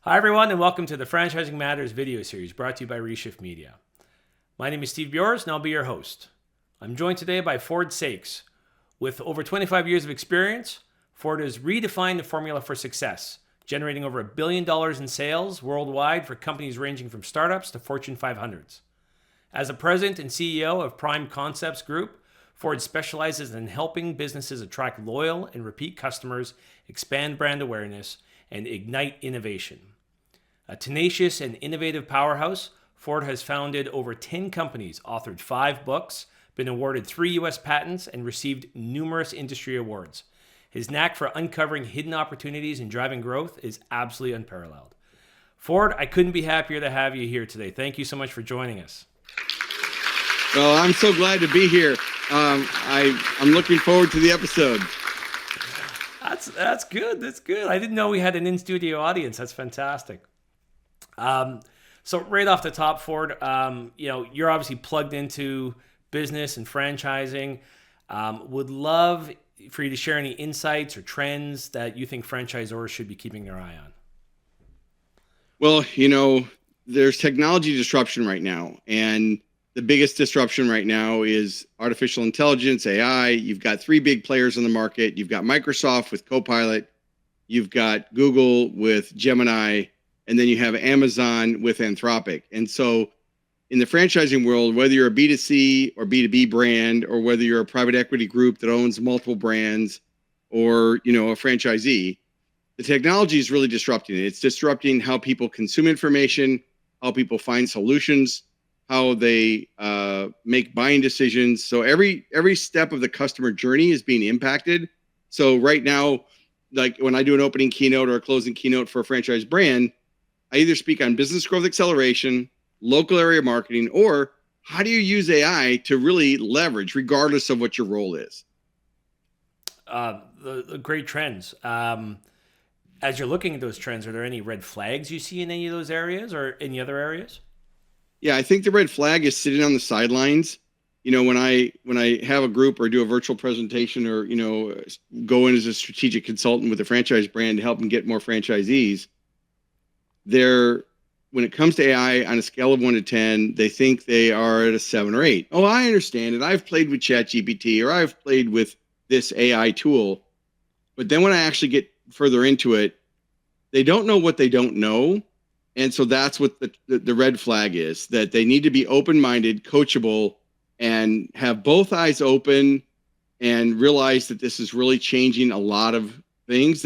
Hi, everyone, and welcome to the Franchising Matters video series brought to you by Reshift Media. My name is Steve Bjors, and I'll be your host. I'm joined today by Ford Saeks. With over 25 years of experience, Ford has redefined the formula for success, generating over $1 billion in sales worldwide for companies ranging from startups to Fortune 500s. As the president and CEO of Prime Concepts Group, Ford specializes in helping businesses attract loyal and repeat customers, expand brand awareness, and ignite innovation. A tenacious and innovative powerhouse, Ford has founded over 10 companies, authored 5 books, been awarded 3 U.S. patents, and received numerous industry awards. His knack for uncovering hidden opportunities and driving growth is absolutely unparalleled. Ford, I couldn't be happier to have you here today. Thank you so much for joining us. Well, I'm so glad to be here. I'm looking forward to the episode. That's good. That's good. I didn't know we had an in-studio audience. That's fantastic. So right off the top, Ford, you're obviously plugged into business and franchising. Would love for you to share any insights or trends that you think franchisors should be keeping their eye on. Well, there's technology disruption right now, and the biggest disruption right now is artificial intelligence, AI. You've got 3 big players in the market. You've got Microsoft with Copilot. You've got Google with Gemini. And then you have Amazon with Anthropic. And so in the franchising world, whether you're a B2C or B2B brand, or whether you're a private equity group that owns multiple brands, or, a franchisee, the technology is really disrupting it. It's disrupting how people consume information, how people find solutions, how they make buying decisions. So every step of the customer journey is being impacted. So right now, like when I do an opening keynote or a closing keynote for a franchise brand, I either speak on business growth acceleration, local area marketing, or how do you use AI to really leverage, regardless of what your role is. The great trends. As you're looking at those trends, are there any red flags you see in any of those areas or any other areas? Yeah, I think the red flag is sitting on the sidelines. When I have a group or do a virtual presentation, or go in as a strategic consultant with a franchise brand to help them get more franchisees, when it comes to AI on a scale of 1 to 10, they think they are at a 7 or 8. Oh, I understand it. I've played with ChatGPT, or I've played with this AI tool. But then when I actually get further into it, they don't know what they don't know. And so that's what the red flag is, that they need to be open-minded, coachable, and have both eyes open and realize that this is really changing a lot of things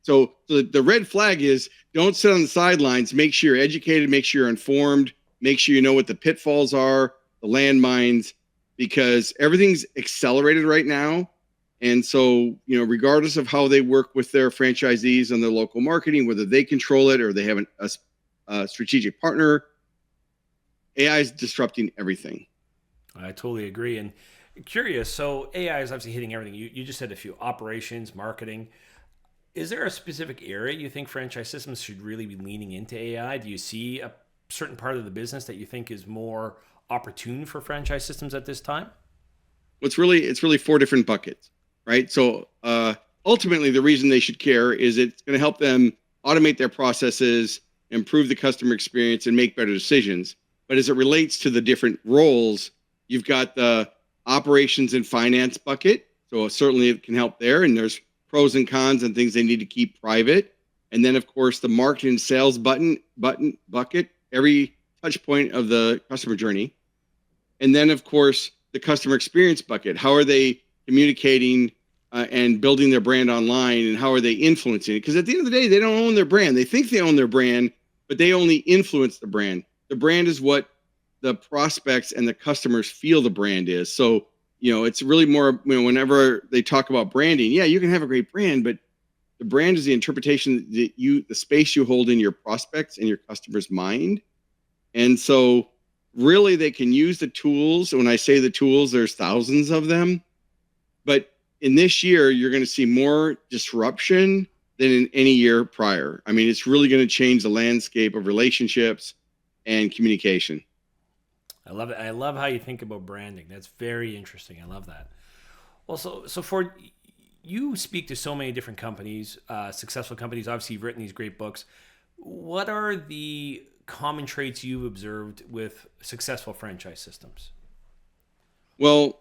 so the red flag is, don't sit on the sidelines. Make sure you're educated, make sure you're informed, make sure you know what the pitfalls are, the landmines, because everything's accelerated right now. And so, regardless of how they work with their franchisees and their local marketing, whether they control it or they have a strategic partner, AI is disrupting everything. I totally agree. And curious, so AI is obviously hitting everything. You just said a few: operations, marketing. Is there a specific area you think franchise systems should really be leaning into AI? Do you see a certain part of the business that you think is more opportune for franchise systems at this time? It's really 4 different buckets, right? So ultimately, the reason they should care is it's going to help them automate their processes, improve the customer experience, and make better decisions. But as it relates to the different roles, you've got the operations and finance bucket. So certainly it can help there, and there's pros and cons and things they need to keep private. And then, of course, the marketing and sales bucket, every touch point of the customer journey. And then, of course, the customer experience bucket. How are they communicating and building their brand online, and how are they influencing it? Because at the end of the day, they don't own their brand. They think they own their brand, but they only influence the brand. The brand is what the prospects and the customers feel the brand is. So, it's really more, whenever they talk about branding, yeah, you can have a great brand, but the brand is the interpretation that the space you hold in your prospects and your customer's mind. And so really they can use the tools. When I say the tools, there's thousands of them. But in this year, you're going to see more disruption than in any year prior. I mean, it's really going to change the landscape of relationships and communication. I love it. I love how you think about branding. That's very interesting. I love that. Well, so Ford, you speak to so many different companies, successful companies. Obviously, you've written these great books. What are the common traits you've observed with successful franchise systems? Well,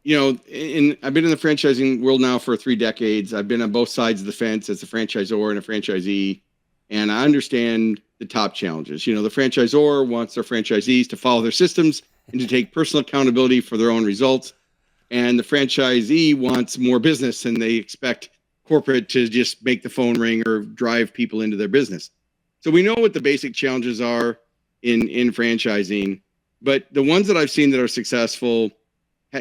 I've been in the franchising world now for 3 decades. I've been on both sides of the fence as a franchisor and a franchisee, and I understand the top challenges. The franchisor wants their franchisees to follow their systems and to take personal accountability for their own results. And the franchisee wants more business and they expect corporate to just make the phone ring or drive people into their business. So we know what the basic challenges are in franchising, but the ones that I've seen that are successful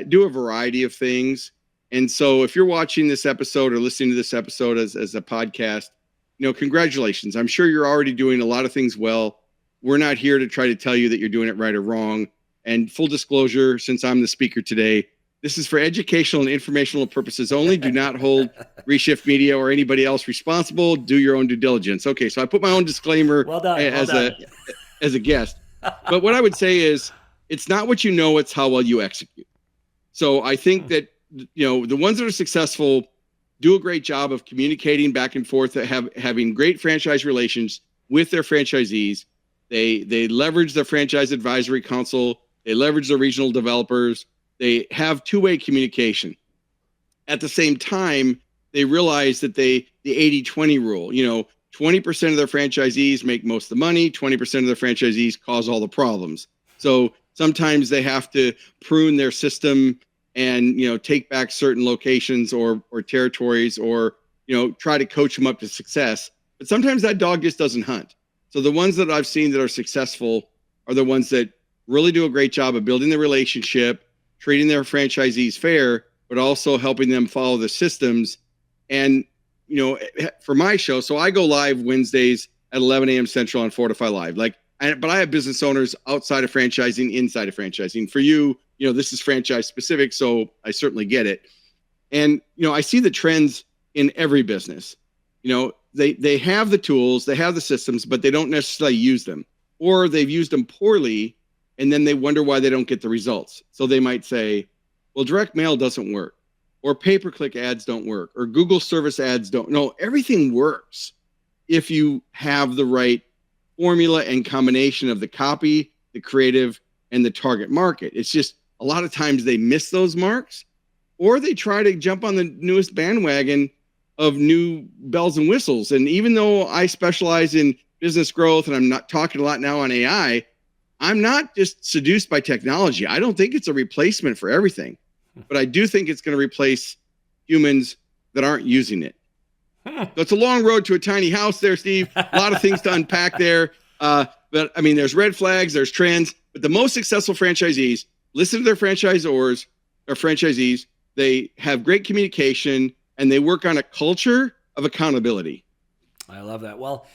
do a variety of things. And so if you're watching this episode or listening to this episode as a podcast, congratulations. I'm sure you're already doing a lot of things well. We're not here to try to tell you that you're doing it right or wrong. And full disclosure, since I'm the speaker today, this is for educational and informational purposes only. Do not hold Reshift Media or anybody else responsible. Do your own due diligence. Okay, so I put my own disclaimer as a guest. But what I would say is, it's not what you know, it's how well you execute. So I think that the ones that are successful do a great job of communicating back and forth, having great franchise relations with their franchisees. They leverage their franchise advisory council. They leverage the regional developers. They have two-way communication. At the same time, they realize that the 80-20 rule, 20% of their franchisees make most of the money, 20% of their franchisees cause all the problems. So sometimes they have to prune their system and, take back certain locations or territories or, try to coach them up to success. But sometimes that dog just doesn't hunt. So the ones that I've seen that are successful are the ones that really do a great job of building the relationship, treating their franchisees fair, but also helping them follow the systems. And, for my show, so I go live Wednesdays at 11 a.m. Central on Fortify Live. But I have business owners outside of franchising, inside of franchising. For you, this is franchise specific, so I certainly get it. And, I see the trends in every business. They have the tools, they have the systems, but they don't necessarily use them, or they've used them poorly. And then they wonder why they don't get the results. So they might say, well, direct mail doesn't work, or pay-per-click ads don't work, or Google service ads don't. No, everything works if you have the right formula and combination of the copy, the creative, and the target market. It's just a lot of times they miss those marks, or they try to jump on the newest bandwagon of new bells and whistles. And even though I specialize in business growth, and I'm not talking a lot now on AI, I'm not just seduced by technology. I don't think it's a replacement for everything, but I do think it's going to replace humans that aren't using it. So it's a long road to a tiny house there, Steve. A lot of things to unpack there. But I mean, there's red flags, there's trends, but the most successful franchisees listen to their franchisors or franchisees. They have great communication and they work on a culture of accountability. I love that. Well,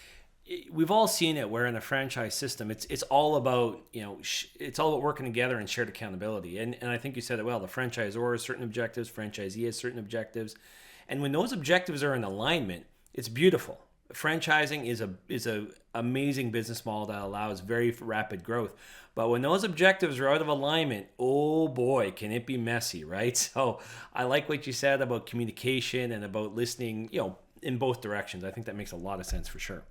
we've all seen it where in a franchise system, it's all about, it's all about working together and shared accountability. And I think you said it well, the franchisor has certain objectives, franchisee has certain objectives. And when those objectives are in alignment, it's beautiful. Franchising is a amazing business model that allows very rapid growth. But when those objectives are out of alignment, oh boy, can it be messy, right? So I like what you said about communication and about listening, in both directions. I think that makes a lot of sense for sure.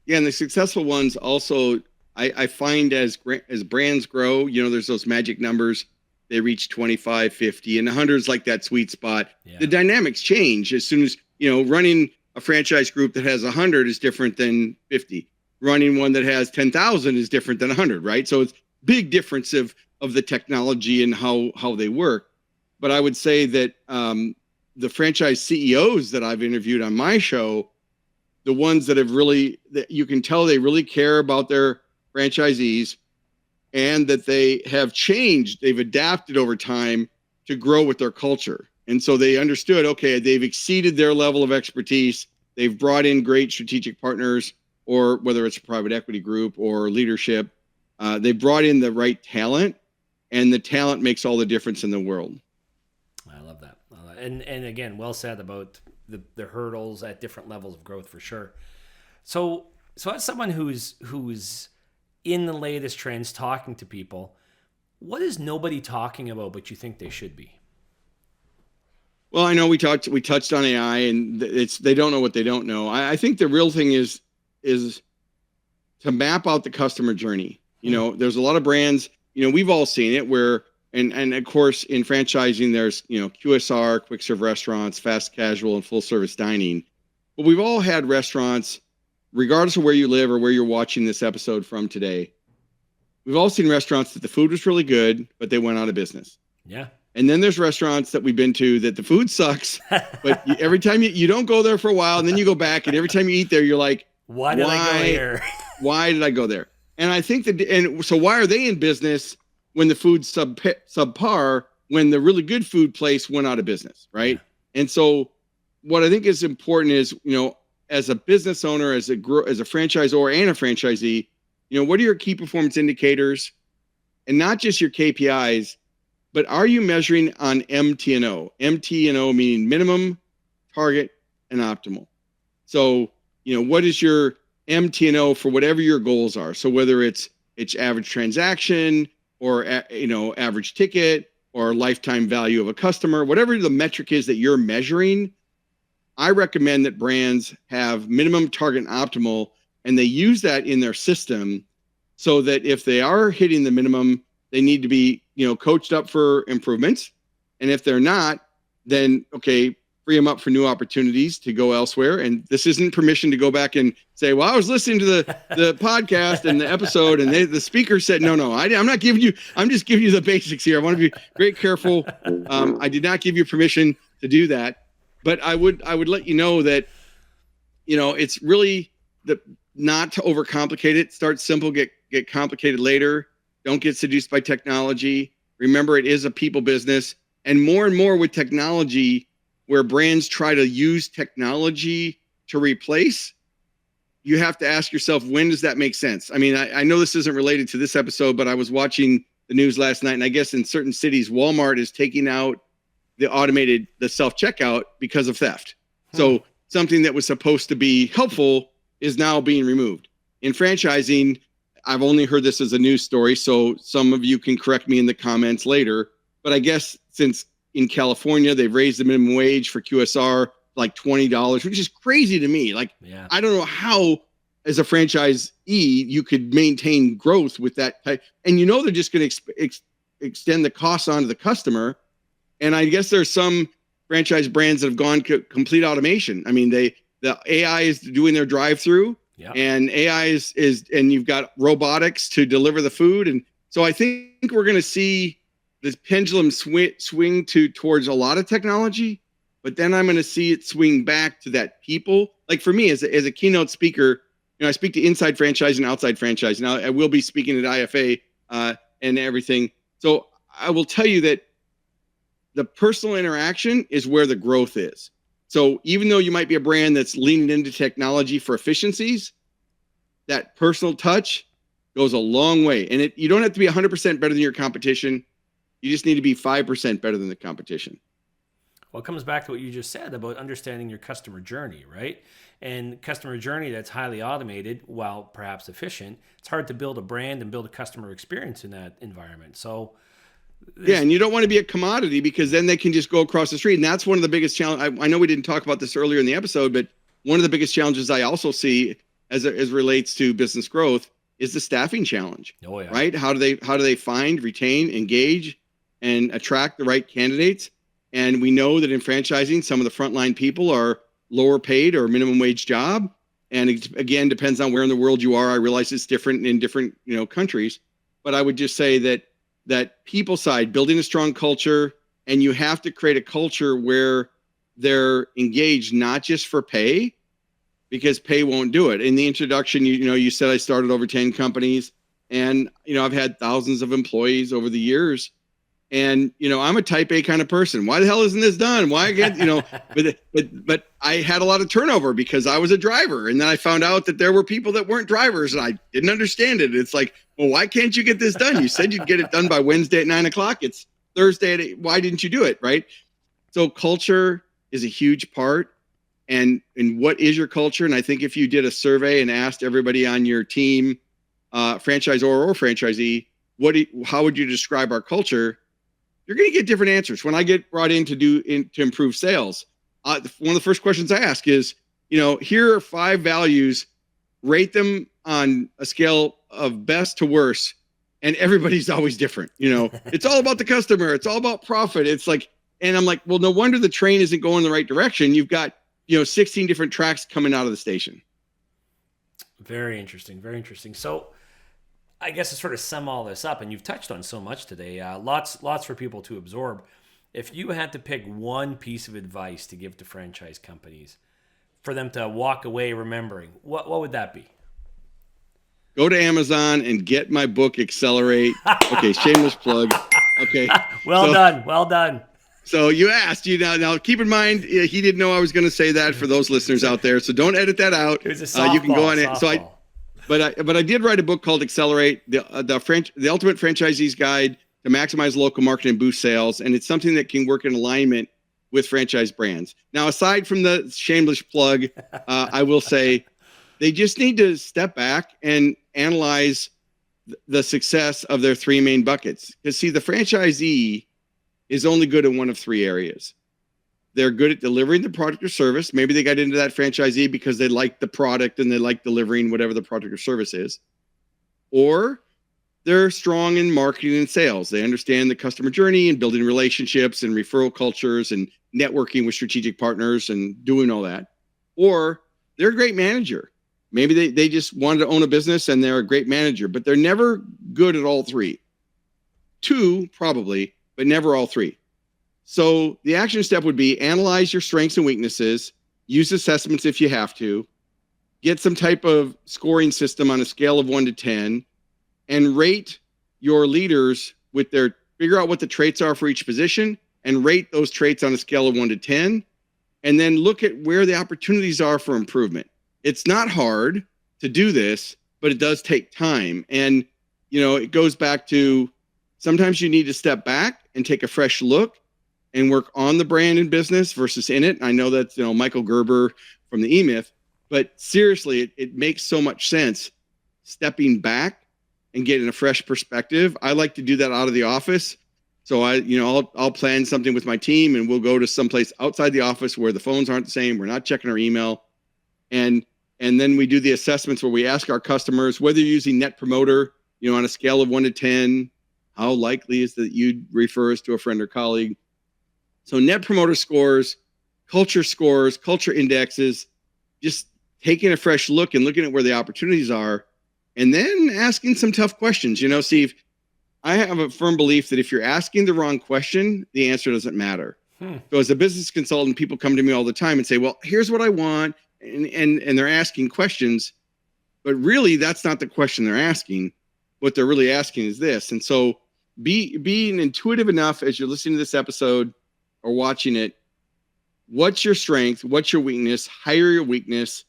Yeah, and the successful ones also, I find as brands grow, there's those magic numbers. They reach 25, 50, and 100 is like that sweet spot. Yeah. The dynamics change as soon as, running a franchise group that has 100 is different than 50. Running one that has 10,000 is different than 100, right? So it's big difference of the technology and how they work. But I would say that the franchise CEOs that I've interviewed on my show, the ones that you can tell they really care about their franchisees and that they have changed, they've adapted over time to grow with their culture. And so they understood, okay, they've exceeded their level of expertise. They've brought in great strategic partners, or whether it's a private equity group or leadership, they brought in the right talent, and the talent makes all the difference in the world. I love that. And again, well said about the hurdles at different levels of growth for sure. So as someone who's in the latest trends, talking to people, what is nobody talking about but you think they should be? Well, I know we touched on AI, and they don't know what they don't know. I think the real thing is to map out the customer journey. There's a lot of brands, we've all seen it where, and of course in franchising, there's, QSR, quick serve restaurants, fast casual, and full service dining. But we've all had restaurants, regardless of where you live or where you're watching this episode from today. We've all seen restaurants that the food was really good, but they went out of business. Yeah. And then there's restaurants that we've been to that the food sucks, but every time you don't go there for a while, and then you go back, and every time you eat there, you're like, why did I go here? Why did I go there? And I think and so why are they in business when the food's subpar, when the really good food place went out of business, right? Yeah. And so what I think is important is, as a business owner, as a franchisor and a franchisee, what are your key performance indicators? And not just your KPIs, but are you measuring on MTNO? MTNO meaning minimum, target, and optimal. So, what is your MTNO for whatever your goals are? So whether it's average transaction or, average ticket or lifetime value of a customer, whatever the metric is that you're measuring, I recommend that brands have minimum, target, and optimal, and they use that in their system so that if they are hitting the minimum, they need to be, coached up for improvements. And if they're not, then, okay, free them up for new opportunities to go elsewhere. And this isn't permission to go back and say, well, I was listening to the podcast and the episode, and the speaker said, no, I'm not giving you, I'm just giving you the basics here. I want to be very careful. I did not give you permission to do that. But I would let you know that, it's really not to overcomplicate it. Start simple, get complicated later. Don't get seduced by technology. Remember, it is a people business. And more with technology, where brands try to use technology to replace, you have to ask yourself, when does that make sense? I mean, I know this isn't related to this episode, but I was watching the news last night, and I guess in certain cities, Walmart is taking out the self-checkout because of theft. So something that was supposed to be helpful is now being removed. In franchising, I've only heard this as a news story, so some of you can correct me in the comments later, but I guess since in California, they've raised the minimum wage for QSR like $20, which is crazy to me. Like, yeah. I don't know how, as a franchisee, you could maintain growth with that type. And they're just going to extend the costs onto the customer. And I guess there's some franchise brands that have gone complete automation. I mean, the AI is doing their drive-through, yep. And AI is, and you've got robotics to deliver the food. And so I think we're going to see this pendulum swing towards a lot of technology, but then I'm going to see it swing back to that people. Like for me, as a keynote speaker, I speak to inside franchising and outside franchising. Now I will be speaking at IFA and everything. So I will tell you that the personal interaction is where the growth is. So even though you might be a brand that's leaning into technology for efficiencies, that personal touch goes a long way. And you don't have to be 100% better than your competition. You just need to be 5% better than the competition. Well, it comes back to what you just said about understanding your customer journey, right? And customer journey that's highly automated, while perhaps efficient, it's hard to build a brand and build a customer experience in that environment. So yeah, and you don't want to be a commodity, because then they can just go across the street. And that's one of the biggest challenges. I know we didn't talk about this earlier in the episode, but one of the biggest challenges I also see as relates to business growth is the staffing challenge. Oh, yeah. Right? How do they find, retain, engage, and attract the right candidates? And we know that in franchising, some of the frontline people are lower paid or minimum wage job. And it, again, depends on where in the world you are. I realize it's different in different countries, but I would just say that people side, building a strong culture, and you have to create a culture where they're engaged, not just for pay, because pay won't do it. In the introduction, you said I started over 10 companies, and I've had thousands of employees over the years. And, I'm a type A kind of person. Why the hell isn't this done? Why again, but I had a lot of turnover because I was a driver. And then I found out that there were people that weren't drivers, and I didn't understand it. It's like, well, why can't you get this done? You said you'd get it done by Wednesday at 9:00. It's Thursday at 8. Why didn't you do it? Right. So culture is a huge part. And what is your culture? And I think if you did a survey and asked everybody on your team, franchisor or franchisee, how would you describe our culture? You're going to get different answers. When I get brought in to improve sales, one of the first questions I ask is, here are 5 values rate them on a scale of best to worst, and everybody's always different. It's all about the customer. It's all about profit. It's like, and I'm like, well, no wonder the train isn't going in the right direction. You've got, 16 different tracks coming out of the station. Very interesting. Very interesting. So I guess to sort of sum all this up, and you've touched on so much today, lots for people to absorb. If you had to pick one piece of advice to give to franchise companies for them to walk away remembering, what would that be? Go to Amazon and get my book, Accelerate. Okay, shameless plug. Okay. Well done. So you asked, now keep in mind, he didn't know I was going to say that for those listeners out there. So don't edit that out. It was a softball, you can go on it. Softball. But I did write a book called Accelerate, the Ultimate Franchisee's Guide to Maximize Local Marketing and Boost Sales. And it's something that can work in alignment with franchise brands. Now, aside from the shameless plug, I will say they just need to step back and analyze the success of their three main buckets. Because see, the franchisee is only good in one of three areas. They're good at delivering the product or service. Maybe they got into that franchisee because they like the product and they like delivering whatever the product or service is. Or they're strong in marketing and sales. They understand the customer journey and building relationships and referral cultures and networking with strategic partners and doing all that. Or they're a great manager. Maybe they just wanted to own a business and they're a great manager, but they're never good at all three. Two, probably, but never all three. So the action step would be analyze your strengths and weaknesses, use assessments if you have to, get some type of scoring system on a scale of 1 to 10, and rate your leaders figure out what the traits are for each position and rate those traits on a scale of 1 to 10, and then look at where the opportunities are for improvement. It's not hard to do this, but it does take time. And, it goes back to sometimes you need to step back and take a fresh look and work on the brand and business versus in it. And I know that's, Michael Gerber from the E-Myth, but seriously, it makes so much sense stepping back and getting a fresh perspective. I like to do that out of the office. So I'll plan something with my team and we'll go to someplace outside the office where the phones aren't the same. We're not checking our email. And then we do the assessments where we ask our customers whether you're using Net Promoter, on a scale of 1 to 10, how likely is that you'd refer us to a friend or colleague? So Net Promoter scores, culture indexes, just taking a fresh look and looking at where the opportunities are, and then asking some tough questions. Steve, I have a firm belief that if you're asking the wrong question, the answer doesn't matter. So as a business consultant, people come to me all the time and say, well, here's what I want. And they're asking questions, but really that's not the question they're asking. What they're really asking is this. And so being intuitive enough as you're listening to this episode or watching it, what's your strength? What's your weakness? Hire your weakness.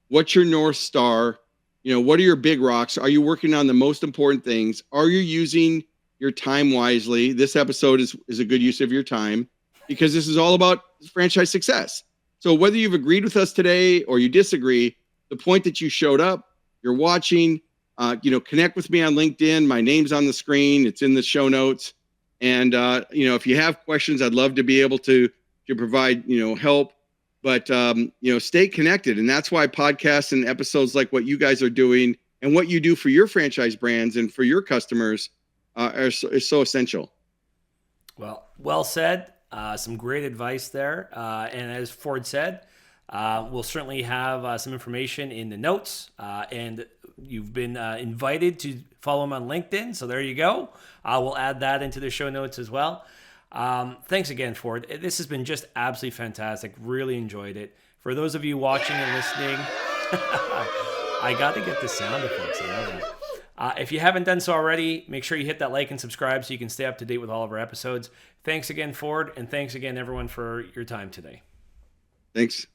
What's your North Star? What are your big rocks? Are you working on the most important things? Are you using your time wisely? This episode is a good use of your time because this is all about franchise success. So whether you've agreed with us today or you disagree, the point that you showed up, you're watching, connect with me on LinkedIn. My name's on the screen. It's in the show notes. And, if you have questions, I'd love to be able to provide, help. But, stay connected. And that's why podcasts and episodes like what you guys are doing and what you do for your franchise brands and for your customers is so essential. Well said. Some great advice there. And as Ford said, we'll certainly have some information in the notes. And you've been invited to follow him on LinkedIn. So there you go. We'll add that into the show notes as well. Thanks again, Ford. This has been just absolutely fantastic. Really enjoyed it. For those of you watching and listening, I got to get the sound effects. I love that. If you haven't done so already, make sure you hit that like and subscribe so you can stay up to date with all of our episodes. Thanks again, Ford, and thanks again, everyone, for your time today. Thanks.